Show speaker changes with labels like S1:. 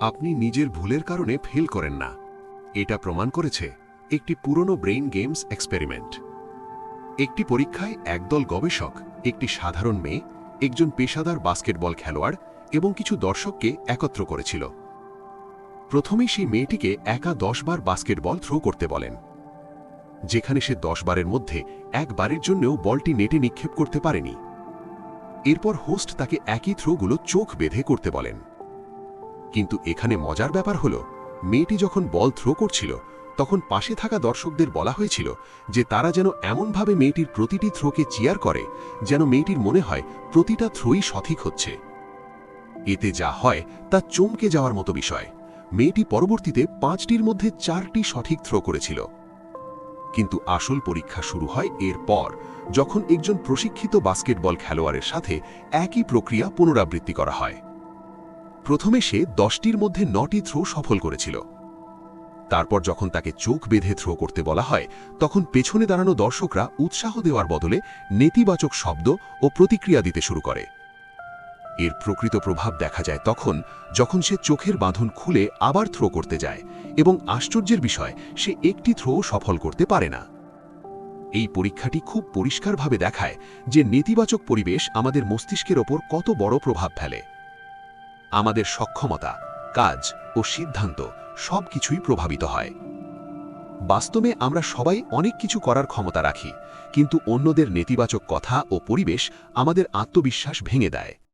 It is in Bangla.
S1: আপনি নিজের ভুলের কারণে ফেল করেন না। এটা প্রমাণ করেছে একটি পুরনো ব্রেইন গেমস এক্সপেরিমেন্ট। একটি পরীক্ষায় একদল গবেষক একটি সাধারণ মেয়ে, একজন পেশাদার বাস্কেটবল খেলোয়াড় এবং কিছু দর্শককে একত্র করেছিল। প্রথমেই সেই মেয়েটিকে একা 10 বার বাস্কেটবল থ্রো করতে বলেন। যেখানে সে 10 বারের মধ্যে একবারের জন্যও বলটি নেটে নিক্ষেপ করতে পারেনি। এরপর হোস্ট তাকে একই থ্রোগুলো চোখ বেঁধে করতে বলেন। কিন্তু এখানে মজার ব্যাপার হলো, মেয়েটি যখন বল থ্রো করছিল তখন পাশে থাকা দর্শকদের বলা হয়েছিল যে তারা যেন এমনভাবে মেয়েটির প্রতিটি থ্রোকে চিয়ার করে যেন মেয়েটির মনে হয় প্রতিটা থ্রোই সঠিক হচ্ছে। এতে যা হয় তা চমকে যাওয়ার মতো বিষয়। মেয়েটি পরবর্তীতে 5টির মধ্যে 4টি সঠিক থ্রো করেছিল। কিন্তু আসল পরীক্ষা শুরু হয় এরপর, যখন একজন প্রশিক্ষিত বাস্কেটবল খেলোয়াড়ের সাথে একই প্রক্রিয়া পুনরাবৃত্তি করা হয়। প্রথমে সে 10টির মধ্যে 9টি থ্রো সফল করেছিল। তারপর যখন তাকে চোখ বেঁধে থ্রো করতে বলা হয়, তখন পেছনে দাঁড়ানো দর্শকরা উৎসাহ দেওয়ার বদলে নেতিবাচক শব্দ ও প্রতিক্রিয়া দিতে শুরু করে। এর প্রকৃত প্রভাব দেখা যায় তখন, যখন সে চোখের বাঁধন খুলে আবার থ্রো করতে যায় এবং আশ্চর্যের বিষয়, সে একটি থ্রো সফল করতে পারে না। এই পরীক্ষাটি খুব পরিষ্কারভাবে দেখায় যে নেতিবাচক পরিবেশ আমাদের মস্তিষ্কের ওপর কত বড় প্রভাব ফেলে। আমাদের সক্ষমতা, কাজ ও সিদ্ধান্ত সবকিছুই প্রভাবিত হয়। বাস্তবে আমরা সবাই অনেক কিছু করার ক্ষমতা রাখি, কিন্তু অন্যদের নেতিবাচক কথা ও পরিবেশ আমাদের আত্মবিশ্বাস ভেঙে দেয়।